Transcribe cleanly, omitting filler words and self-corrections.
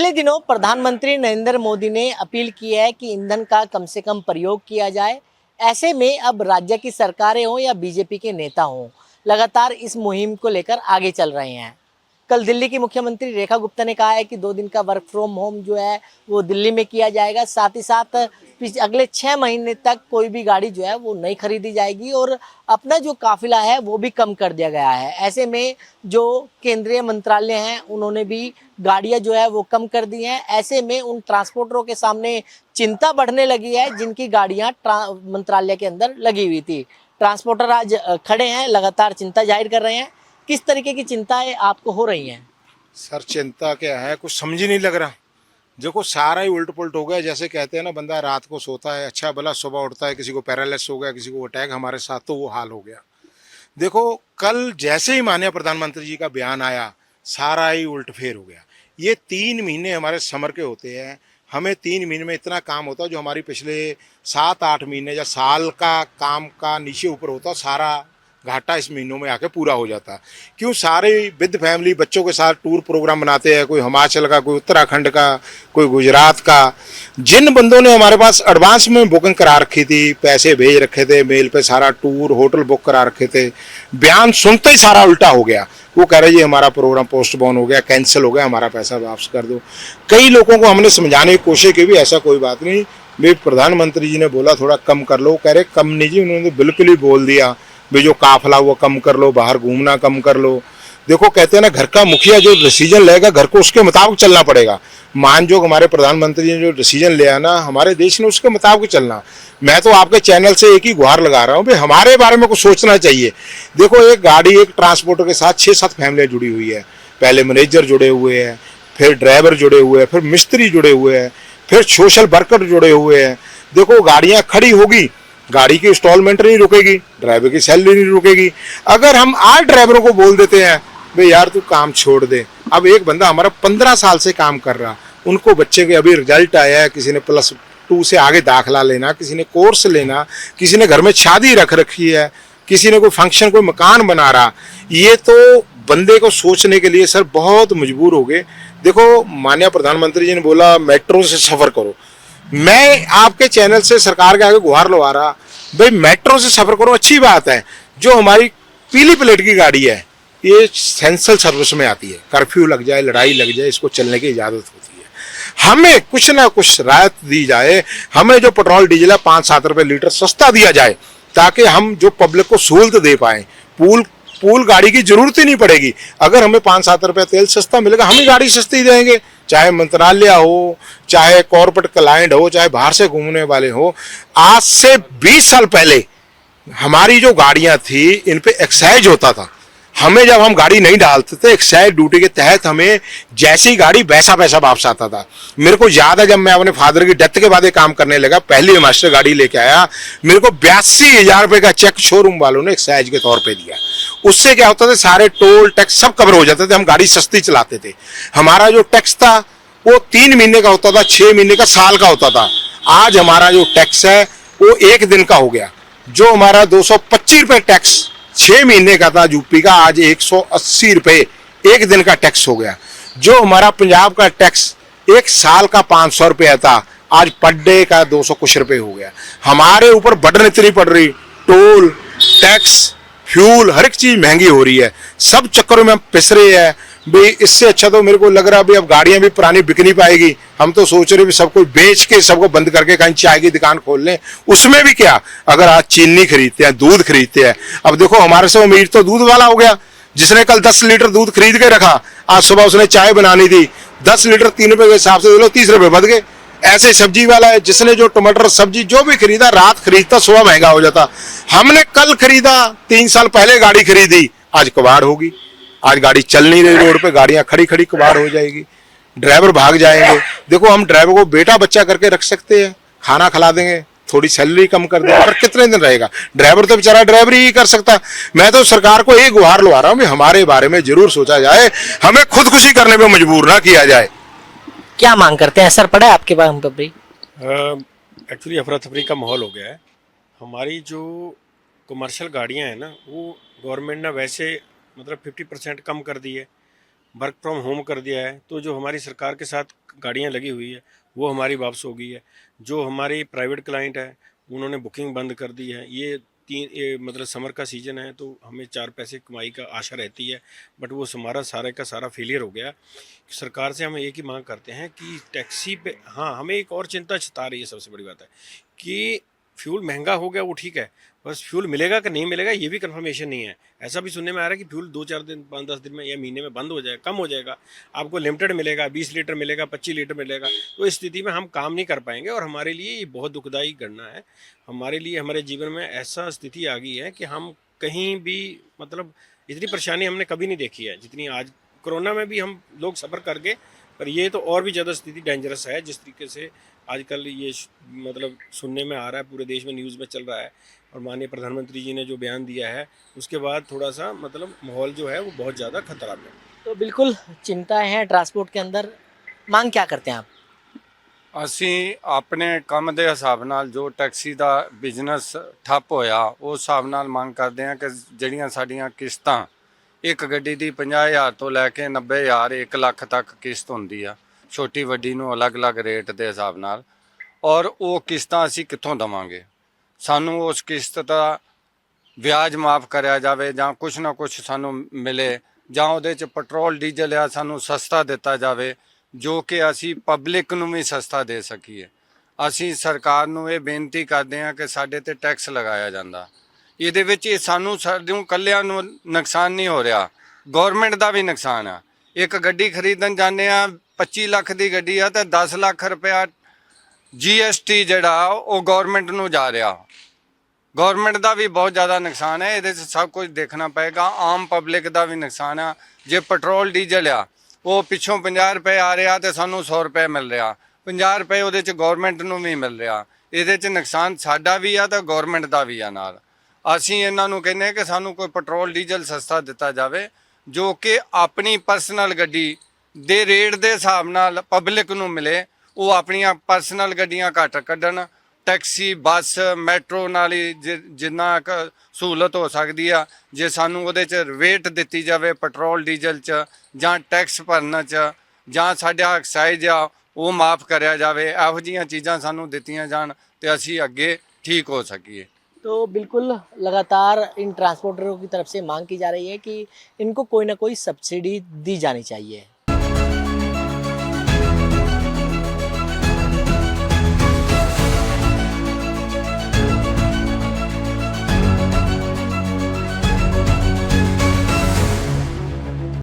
पिछले दिनों प्रधानमंत्री नरेंद्र मोदी ने अपील की है कि ईंधन का कम से कम प्रयोग किया जाए। ऐसे में अब राज्य की सरकारें हों या बीजेपी के नेता हों, लगातार इस मुहिम को लेकर आगे चल रहे हैं। कल दिल्ली की मुख्यमंत्री रेखा गुप्ता ने कहा है कि 2 दिन का वर्क फ्रॉम होम जो है वो दिल्ली में किया जाएगा। साथ ही साथ अगले 6 महीने तक कोई भी गाड़ी जो है वो नहीं खरीदी जाएगी और अपना जो काफिला है वो भी कम कर दिया गया है। ऐसे में जो केंद्रीय मंत्रालय हैं उन्होंने भी गाड़ियां जो है वो कम कर दी हैं। ऐसे में उन ट्रांसपोर्टरों के सामने चिंता बढ़ने लगी है जिनकी गाड़ियां मंत्रालय के अंदर लगी हुई थी। ट्रांसपोर्टर आज खड़े हैं, लगातार चिंता जाहिर कर रहे हैं। किस तरीके की चिंताएं आपको हो रही हैं? सर चिंता क्या है, कुछ समझ ही नहीं लग रहा। देखो सारा ही उल्ट पुल्ट हो गया। जैसे कहते हैं ना, बंदा रात को सोता है अच्छा भला, सुबह उठता है किसी को पैरालिसिस हो गया, किसी को अटैक, हमारे साथ तो वो हाल हो गया। देखो कल जैसे ही माननीय प्रधानमंत्री जी का बयान आया, सारा ही उल्ट फेर हो गया। ये 3 महीने हमारे समर के होते हैं। हमें 3 महीने में इतना काम होता है जो हमारी पिछले 7-8 महीने या साल का काम का नीचे ऊपर होता, सारा घाटा इस महीनों में आके पूरा हो जाता। क्यों, सारे विद फैमिली बच्चों के साथ टूर प्रोग्राम बनाते हैं, कोई हिमाचल का, कोई उत्तराखंड का, कोई गुजरात का। जिन बंदों ने हमारे पास एडवांस में बुकिंग करा रखी थी, पैसे भेज रखे थे मेल पे, सारा टूर होटल बुक करा रखे थे, बयान सुनते ही सारा उल्टा हो गया। वो कह रहे जी हमारा प्रोग्राम पोस्टपोन हो गया, कैंसिल हो गया, हमारा पैसा वापस कर दो। कई लोगों को हमने समझाने की कोशिश की भी, ऐसा कोई बात नहीं, भाई प्रधानमंत्री जी ने बोला थोड़ा कम कर लो। कह रहे कम नहीं जी, उन्होंने तो बिल्कुल ही बोल दिया भाई जो काफिला वो कम कर लो, बाहर घूमना कम कर लो। देखो कहते हैं ना, घर का मुखिया जो डिसीजन लेगा घर को उसके मुताबिक चलना पड़ेगा। मान जो हमारे प्रधानमंत्री ने जो डिसीजन लिया ना हमारे देश ने, उसके मुताबिक चलना। मैं तो आपके चैनल से एक ही गुहार लगा रहा हूँ भाई, हमारे बारे में कुछ सोचना चाहिए। देखो एक गाड़ी, एक ट्रांसपोर्टर के साथ 6-7 फैमिलियाँ जुड़ी हुई है। पहले मैनेजर जुड़े हुए हैं, फिर ड्राइवर जुड़े हुए हैं, फिर मिस्त्री जुड़े हुए हैं, फिर सोशल वर्कर जुड़े हुए हैं। देखो गाड़ियाँ खड़ी होगी, गाड़ी की इंस्टॉलमेंट नहीं रुकेगी, ड्राइवर की सैलरी नहीं रुकेगी। अगर हम आज ड्राइवरों को बोल देते हैं भाई यार तू काम छोड़ दे। अब एक बंदा हमारा 15 साल से काम कर रहा, उनको बच्चे के अभी रिजल्ट आया है, किसी ने +2 से आगे दाखिला लेना, किसी ने कोर्स लेना, किसी ने घर में शादी रख रखी है, किसी ने कोई फंक्शन, कोई मकान बना रहा। ये तो बंदे को सोचने के लिए सर बहुत मजबूर हो गए। देखो माननीय प्रधानमंत्री जी ने बोला मेट्रो से सफर करो। मैं आपके चैनल से सरकार के आगे गुहार लगा रहा भाई, मेट्रो से सफर करो, अच्छी बात है। जो हमारी पीली प्लेट की गाड़ी है ये सेंट्रल सर्विस में आती है, कर्फ्यू लग जाए, लड़ाई लग जाए, इसको चलने की इजाजत होती है। हमें कुछ ना कुछ राहत दी जाए। हमें जो पेट्रोल डीजल है 5-7 रुपए लीटर सस्ता दिया जाए, ताकि हम जो पब्लिक को सहूलत दे पाए। पूल पूल गाड़ी की जरूरत ही नहीं पड़ेगी। अगर हमें 5-7 रुपए तेल सस्ता मिलेगा, हम ही गाड़ी सस्ती देंगे। चाहे मंत्रालय हो, चाहे कॉर्पोरेट क्लाइंट हो, चाहे बाहर से घूमने वाले हो। आज से 20 साल पहले हमारी जो गाड़ियां थी इन पे एक्साइज होता था। हमें जब हम गाड़ी नहीं डालते थे, एक्साइज ड्यूटी के तहत हमें जैसी गाड़ी वैसा पैसा वापस आता था। मेरे को याद है जब मैं अपने फादर की डेथ के बाद ये काम करने लगा, पहली मास्टर गाड़ी लेके आया, मेरे को 82,000 रुपए का चेक शोरूम वालों ने एक्साइज के तौर पे दिया। उससे क्या होता था, सारे टोल टैक्स सब कवर हो जाते थे, हम गाड़ी सस्ती चलाते थे। हमारा जो टैक्स था वो 3 महीने का होता था, 6 महीने का, साल का होता था। आज हमारा जो टैक्स है वो 1 दिन का हो गया। जो हमारा 225 रुपए टैक्स 6 महीने का था यूपी का, आज 180 रुपए 1 दिन का टैक्स हो गया। जो हमारा पंजाब का टैक्स 1 साल का 500 रुपया था, आज पर डे का 200 कुछ रुपए हो गया। हमारे ऊपर बर्डन इतनी पड़ रही, टोल टैक्स, फ्यूल, हर एक चीज महंगी हो रही है। सब चक्करों में हम पिस रहे हैं भाई। इससे अच्छा तो मेरे को लग रहा है भाई अब गाड़ियां भी पुरानी बिक नहीं पाएगी। हम तो सोच रहे भी सबको बेच के, सबको बंद करके कहीं चाय की दुकान खोल लें। उसमें भी क्या, अगर आज चीनी खरीदते हैं, दूध खरीदते हैं, अब देखो हमारे से अमीर तो दूध वाला हो गया, जिसने कल 10 लीटर दूध खरीद के रखा, आज सुबह उसने चाय बनानी थी, 10 लीटर 3 रुपए के हिसाब से 30 रुपए बढ़ गए। ऐसे सब्जी वाला है, जिसने जो टमाटर सब्जी जो भी खरीदा, रात खरीदता सुबह महंगा हो जाता। हमने कल खरीदा, 3 साल पहले गाड़ी खरीदी, आज कबाड़ होगी। आज गाड़ी चल नहीं रही रोड पे, गाड़ियां खड़ी खड़ी कबाड़ हो जाएगी, ड्राइवर भाग जाएंगे। देखो हम ड्राइवर को बेटा बच्चा करके रख सकते हैं, खाना खिला देंगे, थोड़ी सैलरी कम कर देंगे, पर कितने दिन रहेगा ड्राइवर? तो बेचारा ड्राइवर ही कर सकता। मैं तो सरकार को एक गुहार लगा रहा हूँ, हमारे बारे में जरूर सोचा जाए, हमें खुदकुशी करने में मजबूर ना किया जाए। क्या मांग करते हैं? असर पड़ा है आपके पास पर भी? एक्चुअली अफरा तफरी का माहौल हो गया है। हमारी जो कमर्शियल गाड़ियां हैं ना, वो गवर्नमेंट ने वैसे मतलब 50% कम कर दी है, वर्क फ्रॉम होम कर दिया है। तो जो हमारी सरकार के साथ गाड़ियाँ लगी हुई है वो हमारी वापस हो गई है। जो हमारी प्राइवेट क्लाइंट है उन्होंने बुकिंग बंद कर दी है। ये मतलब समर का सीज़न है तो हमें 4 पैसे कमाई का आशा रहती है, बट वो हमारा सारे का सारा फेलियर हो गया। सरकार से हम एक ही मांग करते हैं कि टैक्सी पे, हाँ, हमें एक और चिंता सता रही है, सबसे बड़ी बात है कि फ्यूल महंगा हो गया वो ठीक है, बस फ्यूल मिलेगा कि नहीं मिलेगा ये भी कंफर्मेशन नहीं है। ऐसा भी सुनने में आ रहा है कि फ्यूल 2-4 दिन 5-10 दिन में या महीने में बंद हो जाएगा, कम हो जाएगा, आपको लिमिटेड मिलेगा, 20 लीटर मिलेगा, 25 लीटर मिलेगा। तो इस स्थिति में हम काम नहीं कर पाएंगे और हमारे लिए ये बहुत दुखदायी घटना है। हमारे लिए हमारे जीवन में ऐसा स्थिति आ गई है कि हम कहीं भी, मतलब इतनी परेशानी हमने कभी नहीं देखी है जितनी आज। कोरोना में भी हम लोग सफ़र कर गए, पर ये तो और भी ज़्यादा स्थिति डेंजरस है जिस तरीके से आजकल ये मतलब सुनने में आ रहा है, पूरे देश में न्यूज़ में चल रहा है। और माननीय प्रधानमंत्री जी ने जो बयान दिया है उसके बाद थोड़ा सा मतलब माहौल जो है वो बहुत ज़्यादा खतरा में है। तो बिल्कुल चिंताएं हैं ट्रांसपोर्ट के अंदर। मांग क्या करते हैं आप? ਅਸੀਂ ਆਪਣੇ ਕੰਮ ਦੇ ਹਿਸਾਬ ਨਾਲ ਜੋ ਟੈਕਸੀ ਦਾ ਬਿਜ਼ਨਸ ਠੱਪ ਹੋਇਆ ਉਸ ਹਿਸਾਬ ਨਾਲ ਮੰਗ ਕਰਦੇ ਹਾਂ ਕਿ ਜਿਹੜੀਆਂ ਸਾਡੀਆਂ ਕਿਸ਼ਤਾਂ ਇੱਕ ਗੱਡੀ ਦੀ 50,000 ਤੋਂ ਲੈ ਕੇ 90,000 1 ਲੱਖ ਤੱਕ ਕਿਸ਼ਤ ਹੁੰਦੀ ਆ, ਛੋਟੀ ਵੱਡੀ ਨੂੰ ਅਲੱਗ-ਅਲੱਗ ਰੇਟ ਦੇ ਹਿਸਾਬ ਨਾਲ, ਔਰ ਉਹ ਕਿਸ਼ਤਾਂ ਅਸੀਂ ਕਿੱਥੋਂ ਦੇਵਾਂਗੇ। ਸਾਨੂੰ ਉਸ ਕਿਸ਼ਤ ਦਾ ਵਿਆਜ ਮਾਫ ਕਰਿਆ ਜਾਵੇ ਜਾਂ ਕੁਛ ਨਾ ਕੁਛ ਸਾਨੂੰ ਮਿਲੇ, ਜਾਂ ਉਹਦੇ 'ਚ ਪੈਟਰੋਲ ਡੀਜ਼ਲ ਆ ਸਾਨੂੰ ਸਸਤਾ ਦਿੱਤਾ ਜਾਵੇ ਜੋ ਕਿ ਅਸੀਂ ਪਬਲਿਕ ਨੂੰ ਵੀ ਸਸਤਾ ਦੇ ਸਕੀਏ। ਅਸੀਂ ਸਰਕਾਰ ਨੂੰ ਇਹ ਬੇਨਤੀ ਕਰਦੇ ਹਾਂ ਕਿ ਸਾਡੇ ਤੇ ਟੈਕਸ ਲਗਾਇਆ ਜਾਂਦਾ, ਇਹਦੇ ਵਿੱਚ ਇਹ ਸਾਨੂੰ ਇਕੱਲਿਆਂ ਨੂੰ ਨੁਕਸਾਨ ਨਹੀਂ ਹੋ ਰਿਹਾ, ਗੌਰਮੈਂਟ ਦਾ ਵੀ ਨੁਕਸਾਨ ਆ। ਇੱਕ ਗੱਡੀ ਖਰੀਦਣ ਜਾਂਦੇ ਆ 25 ਲੱਖ ਦੀ ਗੱਡੀ ਆ ਤੇ 10 ਲੱਖ ਰੁਪਇਆ GST ਜਿਹੜਾ ਉਹ ਗੌਰਮੈਂਟ ਨੂੰ ਜਾ ਰਿਹਾ। ਗੌਰਮੈਂਟ ਦਾ ਵੀ ਬਹੁਤ ਜ਼ਿਆਦਾ ਨੁਕਸਾਨ ਹੈ, ਇਹਦੇ 'ਚ ਸਭ ਕੁਝ ਦੇਖਣਾ ਪਏਗਾ। ਆਮ ਪਬਲਿਕ ਦਾ ਵੀ ਨੁਕਸਾਨ ਆ। ਜੇ ਪੈਟਰੋਲ ਡੀਜ਼ਲ ਆ ਉਹ ਪਿੱਛੋਂ 50 ਰੁਪਏ ਆ ਰਿਹਾ ਤੇ ਸਾਨੂੰ 100 ਰੁਪਏ ਮਿਲ ਰਿਹਾ, 50 ਰੁਪਏ ਉਹਦੇ 'ਚ ਗੌਰਮੈਂਟ ਨੂੰ ਵੀ ਮਿਲ ਰਿਹਾ। ਇਹਦੇ 'ਚ ਨੁਕਸਾਨ ਸਾਡਾ ਵੀ ਆ ਤੇ ਗੌਰਮੈਂਟ ਦਾ ਵੀ ਆ ਨਾਲ। ਅਸੀਂ ਇਹਨਾਂ ਨੂੰ ਕਹਿੰਦੇ ਹਾਂ ਕਿ ਸਾਨੂੰ ਕੋਈ ਪੈਟਰੋਲ ਡੀਜ਼ਲ ਸਸਤਾ ਦਿੱਤਾ ਜਾਵੇ ਜੋ ਕਿ ਆਪਣੀ ਪਰਸਨਲ ਗੱਡੀ ਦੇ ਰੇਟ ਦੇ ਹਿਸਾਬ ਨਾਲ ਪਬਲਿਕ ਨੂੰ ਮਿਲੇ। ਉਹ ਆਪਣੀਆਂ ਪਰਸਨਲ ਗੱਡੀਆਂ ਘੱਟ ਕੱਢਣ, ਟੈਕਸੀ ਬੱਸ ਮੈਟਰੋ ਨਾਲ ਹੀ ਜਿੰਨਾ ਕੁ ਸਹੂਲਤ ਹੋ ਸਕਦੀ ਆ, ਜੇ ਸਾਨੂੰ ਉਹਦੇ 'ਚ ਰੇਟ ਦਿੱਤੀ ਜਾਵੇ ਪੈਟਰੋਲ ਡੀਜ਼ਲ 'ਚ ਜਾਂ ਟੈਕਸ ਭਰਨ 'ਚ ਜਾਂ ਸਾਡਾ ਐਕਸਾਈਜ਼ ਆ ਉਹ ਮਾਫ ਕਰਿਆ ਜਾਵੇ। ਇਹੋ ਜਿਹੀਆਂ ਚੀਜ਼ਾਂ ਸਾਨੂੰ ਦਿੱਤੀਆਂ ਜਾਣ ਤੇ ਅਸੀਂ ਅੱਗੇ ठीक हो सकिए। तो बिल्कुल लगातार इन ट्रांसपोर्टरों की तरफ से मांग की जा रही है कि इनको कोई ना कोई सब्सिडी दी जानी चाहिए।